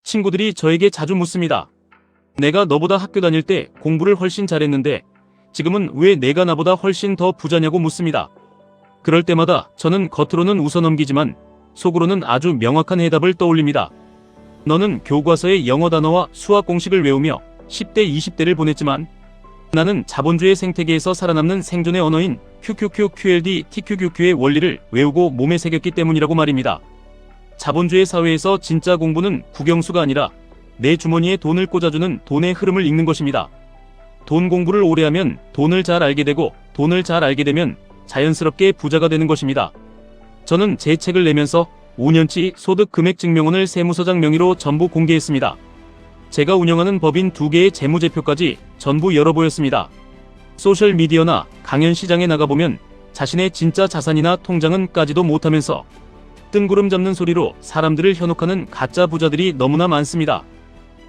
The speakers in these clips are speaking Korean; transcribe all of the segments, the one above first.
친구들이 저에게 자주 묻습니다. 내가 너보다 학교 다닐 때 공부를 훨씬 잘했는데 지금은 왜 내가 나보다 훨씬 더 부자냐고 묻습니다. 그럴 때마다 저는 겉으로는 웃어넘기지만 속으로는 아주 명확한 해답을 떠올립니다. 너는 교과서의 영어 단어와 수학 공식을 외우며 10대, 20대를 보냈지만 나는 자본주의 생태계에서 살아남는 생존의 언어인 QQQ, QLD, TQQQ의 원리를 외우고 몸에 새겼기 때문이라고 말입니다. 자본주의 사회에서 진짜 공부는 국영수가 아니라 내 주머니에 돈을 꽂아주는 돈의 흐름을 읽는 것입니다. 돈 공부를 오래 하면 돈을 잘 알게 되고 돈을 잘 알게 되면 자연스럽게 부자가 되는 것입니다. 저는 제 책을 내면서 5년치 소득 금액 증명원을 세무서장 명의로 전부 공개했습니다. 제가 운영하는 법인 2개의 재무제표까지 전부 열어보였습니다. 소셜미디어나 강연 시장에 나가보면 자신의 진짜 자산이나 통장은까지도 못하면서 뜬구름 잡는 소리로 사람들을 현혹하는 가짜 부자들이 너무나 많습니다.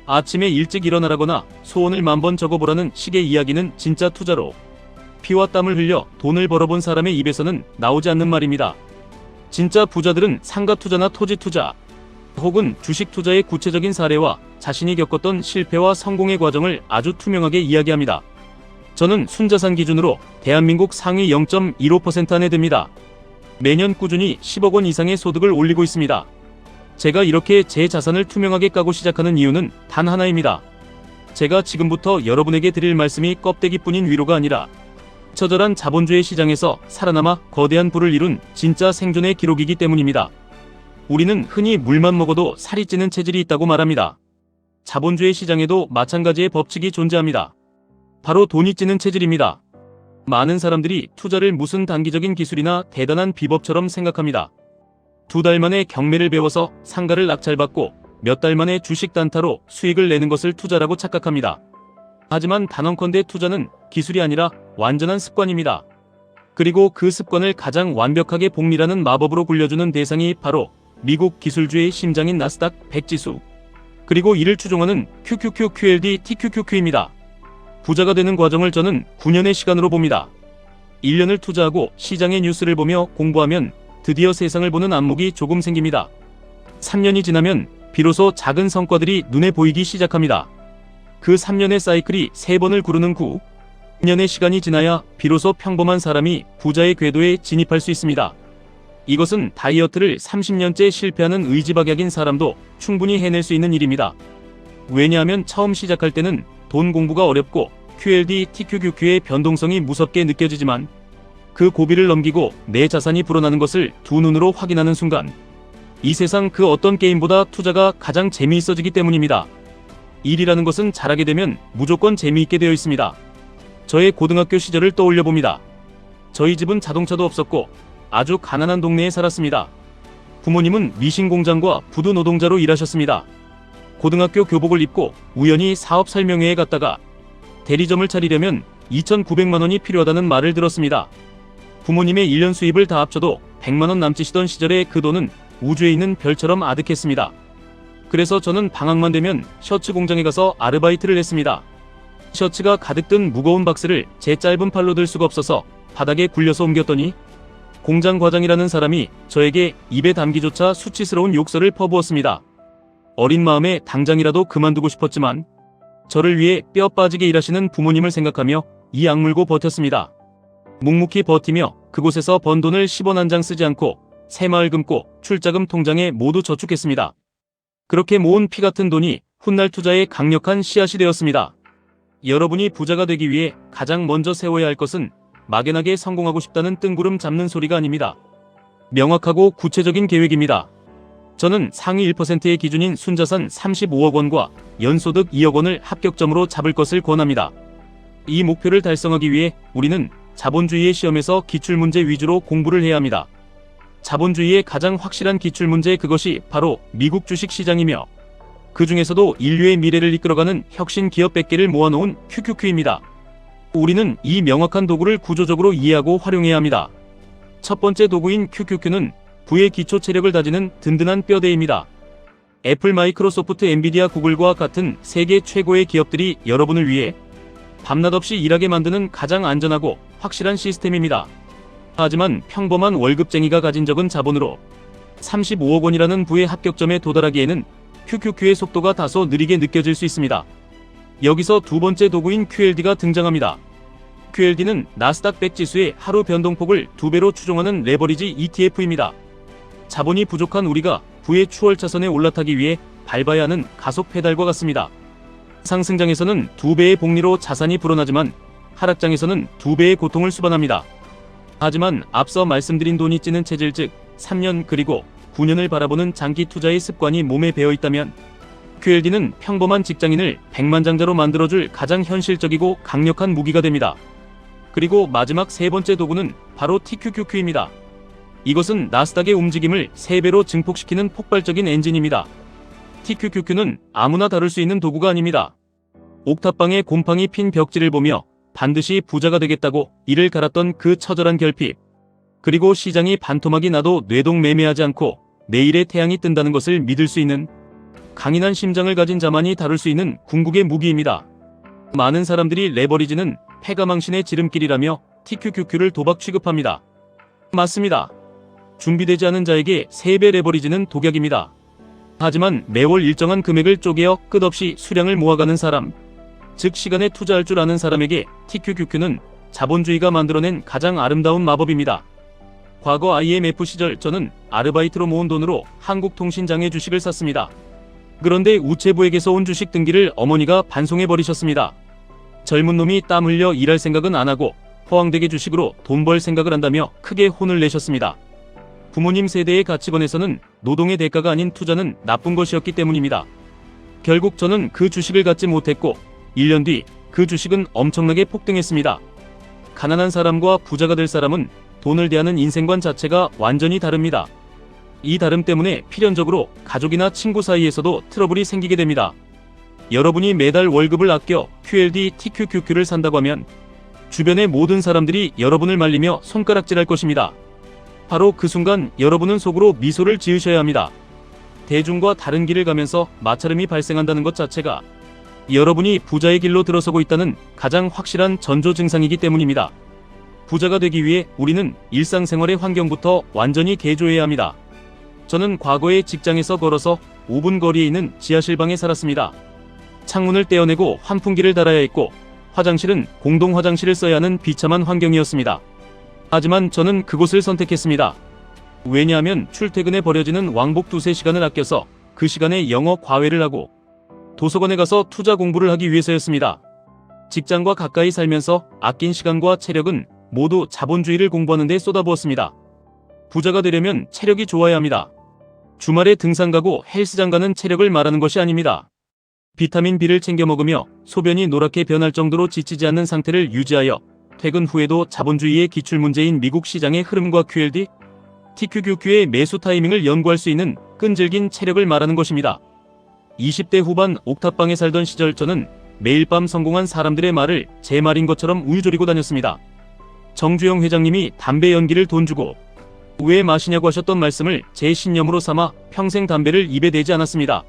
아침에 일찍 일어나라거나 소원을 10,000번 적어보라는 식의 이야기는 진짜 투자로 피와 땀을 흘려 돈을 벌어본 사람의 입에서는 나오지 않는 말입니다. 진짜 부자들은 상가 투자나 토지 투자 혹은 주식 투자의 구체적인 사례와 자신이 겪었던 실패와 성공의 과정을 아주 투명하게 이야기합니다. 저는 순자산 기준으로 대한민국 상위 0.15% 안에 듭니다. 매년 꾸준히 10억 원 이상의 소득을 올리고 있습니다. 제가 이렇게 제 자산을 투명하게 까고 시작하는 이유는 단 하나입니다. 제가 지금부터 여러분에게 드릴 말씀이 껍데기뿐인 위로가 아니라 처절한 자본주의 시장에서 살아남아 거대한 부를 이룬 진짜 생존의 기록이기 때문입니다. 우리는 흔히 물만 먹어도 살이 찌는 체질이 있다고 말합니다. 자본주의 시장에도 마찬가지의 법칙이 존재합니다. 바로 돈이 찌는 체질입니다. 많은 사람들이 투자를 무슨 단기적인 기술이나 대단한 비법처럼 생각합니다. 2달 만에 경매를 배워서 상가를 낙찰받고 몇 달 만에 주식 단타로 수익을 내는 것을 투자라고 착각합니다. 하지만 단언컨대 투자는 기술이 아니라 완전한 습관입니다. 그리고 그 습관을 가장 완벽하게 복리라는 마법으로 굴려주는 대상이 바로 미국 기술주의 심장인 나스닥 100지수, 그리고 이를 추종하는 QQQ, QLD, TQQQ입니다. 부자가 되는 과정을 저는 9년의 시간으로 봅니다. 1년을 투자하고 시장의 뉴스를 보며 공부하면 드디어 세상을 보는 안목이 조금 생깁니다. 3년이 지나면 비로소 작은 성과들이 눈에 보이기 시작합니다. 그 3년의 사이클이 3번을 구르는 9년의 시간이 지나야 비로소 평범한 사람이 부자의 궤도에 진입할 수 있습니다. 이것은 다이어트를 30년째 실패하는 의지박약인 사람도 충분히 해낼 수 있는 일입니다. 왜냐하면 처음 시작할 때는 돈 공부가 어렵고 QLD, TQQQ의 변동성이 무섭게 느껴지지만 그 고비를 넘기고 내 자산이 불어나는 것을 두 눈으로 확인하는 순간 이 세상 그 어떤 게임보다 투자가 가장 재미있어지기 때문입니다. 일이라는 것은 잘하게 되면 무조건 재미있게 되어 있습니다. 저의 고등학교 시절을 떠올려 봅니다. 저희 집은 자동차도 없었고 아주 가난한 동네에 살았습니다. 부모님은 미신 공장과 부두 노동자로 일하셨습니다. 고등학교 교복을 입고 우연히 사업 설명회에 갔다가 대리점을 차리려면 2,900만 원이 필요하다는 말을 들었습니다. 부모님의 1년 수입을 다 합쳐도 100만 원 남짓이던 시절에 그 돈은 우주에 있는 별처럼 아득했습니다. 그래서 저는 방학만 되면 셔츠 공장에 가서 아르바이트를 했습니다. 셔츠가 가득 든 무거운 박스를 제 짧은 팔로 들 수가 없어서 바닥에 굴려서 옮겼더니 공장 과장이라는 사람이 저에게 입에 담기조차 수치스러운 욕설을 퍼부었습니다. 어린 마음에 당장이라도 그만두고 싶었지만 저를 위해 뼈 빠지게 일하시는 부모님을 생각하며 이 악물고 버텼습니다. 묵묵히 버티며 그곳에서 번 돈을 10원 한 장 쓰지 않고 새마을 금고, 출자금 통장에 모두 저축했습니다. 그렇게 모은 피 같은 돈이 훗날 투자의 강력한 씨앗이 되었습니다. 여러분이 부자가 되기 위해 가장 먼저 세워야 할 것은 막연하게 성공하고 싶다는 뜬구름 잡는 소리가 아닙니다. 명확하고 구체적인 계획입니다. 저는 상위 1%의 기준인 순자산 35억 원과 연소득 2억 원을 합격점으로 잡을 것을 권합니다. 이 목표를 달성하기 위해 우리는 자본주의의 시험에서 기출문제 위주로 공부를 해야 합니다. 자본주의의 가장 확실한 기출문제, 그것이 바로 미국 주식시장이며 그 중에서도 인류의 미래를 이끌어가는 혁신 기업 100개를 모아놓은 QQQ입니다. 우리는 이 명확한 도구를 구조적으로 이해하고 활용해야 합니다. 첫 번째 도구인 QQQ는 부의 기초 체력을 다지는 든든한 뼈대입니다. 애플, 마이크로소프트, 엔비디아, 구글과 같은 세계 최고의 기업들이 여러분을 위해 밤낮 없이 일하게 만드는 가장 안전하고 확실한 시스템입니다. 하지만 평범한 월급쟁이가 가진 적은 자본으로 35억 원이라는 부의 합격점에 도달하기에는 QQQ의 속도가 다소 느리게 느껴질 수 있습니다. 여기서 두 번째 도구인 QLD가 등장합니다. QLD는 나스닥 100 지수의 하루 변동폭을 2배로 추종하는 레버리지 ETF입니다. 자본이 부족한 우리가 부의 추월 차선에 올라타기 위해 밟아야 하는 가속 페달과 같습니다. 상승장에서는 2배의 복리로 자산이 불어나지만 하락장에서는 2배의 고통을 수반합니다. 하지만 앞서 말씀드린 돈이 찌는 체질, 즉 3년 그리고 9년을 바라보는 장기 투자의 습관이 몸에 배어 있다면 QLD는 평범한 직장인을 백만장자로 만들어줄 가장 현실적이고 강력한 무기가 됩니다. 그리고 마지막 세 번째 도구는 바로 TQQQ입니다. 이것은 나스닥의 움직임을 3배로 증폭시키는 폭발적인 엔진입니다. TQQQ는 아무나 다룰 수 있는 도구가 아닙니다. 옥탑방에 곰팡이 핀 벽지를 보며 반드시 부자가 되겠다고 이를 갈았던 그 처절한 결핍, 그리고 시장이 반토막이 나도 뇌동매매하지 않고 내일의 태양이 뜬다는 것을 믿을 수 있는 강인한 심장을 가진 자만이 다룰 수 있는 궁극의 무기입니다. 많은 사람들이 레버리지는 패가망신의 지름길이라며 TQQQ를 도박 취급합니다. 맞습니다. 준비되지 않은 자에게 3배 레버리지는 독약입니다. 하지만 매월 일정한 금액을 쪼개어 끝없이 수량을 모아가는 사람, 즉 시간에 투자할 줄 아는 사람에게 TQQQ는 자본주의가 만들어낸 가장 아름다운 마법입니다. 과거 IMF 시절 저는 아르바이트로 모은 돈으로 한국통신장의 주식을 샀습니다. 그런데 우체부에게서 온 주식 등기를 어머니가 반송해버리셨습니다. 젊은 놈이 땀 흘려 일할 생각은 안 하고 허황되게 주식으로 돈 벌 생각을 한다며 크게 혼을 내셨습니다. 부모님 세대의 가치관에서는 노동의 대가가 아닌 투자는 나쁜 것이었기 때문입니다. 결국 저는 그 주식을 갖지 못했고 1년 뒤 그 주식은 엄청나게 폭등했습니다. 가난한 사람과 부자가 될 사람은 돈을 대하는 인생관 자체가 완전히 다릅니다. 이 다름 때문에 필연적으로 가족이나 친구 사이에서도 트러블이 생기게 됩니다. 여러분이 매달 월급을 아껴 QLD TQQQ를 산다고 하면 주변의 모든 사람들이 여러분을 말리며 손가락질할 것입니다. 바로 그 순간 여러분은 속으로 미소를 지으셔야 합니다. 대중과 다른 길을 가면서 마찰음이 발생한다는 것 자체가 여러분이 부자의 길로 들어서고 있다는 가장 확실한 전조 증상이기 때문입니다. 부자가 되기 위해 우리는 일상생활의 환경부터 완전히 개조해야 합니다. 저는 과거에 직장에서 걸어서 5분 거리에 있는 지하실방에 살았습니다. 창문을 떼어내고 환풍기를 달아야 했고 화장실은 공동 화장실을 써야 하는 비참한 환경이었습니다. 하지만 저는 그곳을 선택했습니다. 왜냐하면 출퇴근에 버려지는 왕복 2~3시간을 아껴서 그 시간에 영어 과외를 하고 도서관에 가서 투자 공부를 하기 위해서였습니다. 직장과 가까이 살면서 아낀 시간과 체력은 모두 자본주의를 공부하는 데 쏟아부었습니다. 부자가 되려면 체력이 좋아야 합니다. 주말에 등산 가고 헬스장 가는 체력을 말하는 것이 아닙니다. 비타민 B를 챙겨 먹으며 소변이 노랗게 변할 정도로 지치지 않는 상태를 유지하여 퇴근 후에도 자본주의의 기출문제인 미국 시장의 흐름과 QLD, TQQQ의 매수 타이밍을 연구할 수 있는 끈질긴 체력을 말하는 것입니다. 20대 후반 옥탑방에 살던 시절 저는 매일 밤 성공한 사람들의 말을 제 말인 것처럼 우유조리고 다녔습니다. 정주영 회장님이 담배 연기를 돈 주고 왜 마시냐고 하셨던 말씀을 제 신념으로 삼아 평생 담배를 입에 대지 않았습니다.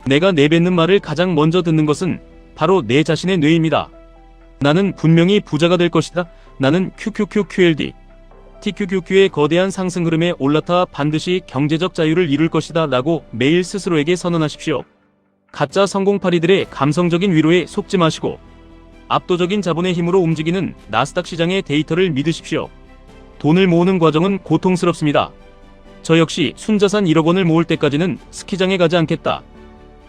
내가 내뱉는 말을 가장 먼저 듣는 것은 바로 내 자신의 뇌입니다. 나는 분명히 부자가 될 것이다. 나는 QQQQLD, TQQQ의 거대한 상승 흐름에 올라타 반드시 경제적 자유를 이룰 것이다 라고 매일 스스로에게 선언하십시오. 가짜 성공파리들의 감성적인 위로에 속지 마시고 압도적인 자본의 힘으로 움직이는 나스닥 시장의 데이터를 믿으십시오. 돈을 모으는 과정은 고통스럽습니다. 저 역시 순자산 1억 원을 모을 때까지는 스키장에 가지 않겠다.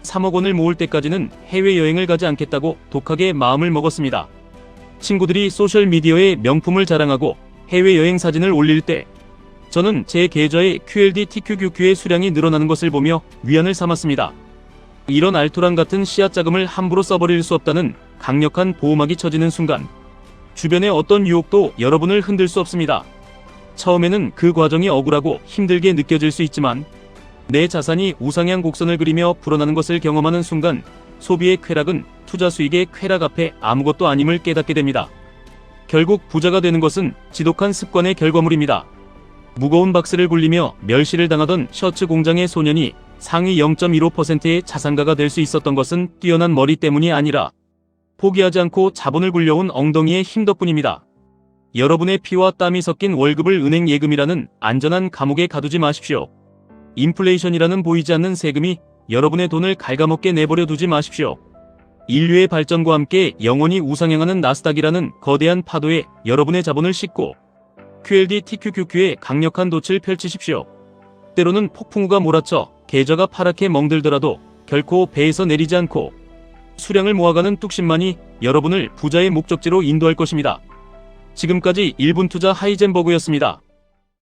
3억 원을 모을 때까지는 해외여행을 가지 않겠다고 독하게 마음을 먹었습니다. 친구들이 소셜미디어에 명품을 자랑하고 해외여행 사진을 올릴 때 저는 제 계좌에 QLD TQQQ의 수량이 늘어나는 것을 보며 위안을 삼았습니다. 이런 알토란 같은 씨앗 자금을 함부로 써버릴 수 없다는 강력한 보호막이 쳐지는 순간 주변의 어떤 유혹도 여러분을 흔들 수 없습니다. 처음에는 그 과정이 억울하고 힘들게 느껴질 수 있지만 내 자산이 우상향 곡선을 그리며 불어나는 것을 경험하는 순간 소비의 쾌락은 투자 수익의 쾌락 앞에 아무것도 아님을 깨닫게 됩니다. 결국 부자가 되는 것은 지독한 습관의 결과물입니다. 무거운 박스를 굴리며 멸시를 당하던 셔츠 공장의 소년이 상위 0.15%의 자산가가 될 수 있었던 것은 뛰어난 머리 때문이 아니라 포기하지 않고 자본을 굴려온 엉덩이의 힘 덕분입니다. 여러분의 피와 땀이 섞인 월급을 은행 예금이라는 안전한 감옥에 가두지 마십시오. 인플레이션이라는 보이지 않는 세금이 여러분의 돈을 갉아먹게 내버려 두지 마십시오. 인류의 발전과 함께 영원히 우상향하는 나스닥이라는 거대한 파도에 여러분의 자본을 싣고 QLD/TQQQ의 강력한 돛을 펼치십시오. 때로는 폭풍우가 몰아쳐 계좌가 파랗게 멍들더라도 결코 배에서 내리지 않고 수량을 모아가는 뚝심만이 여러분을 부자의 목적지로 인도할 것입니다. 지금까지 1분 투자 하이젠버그였습니다.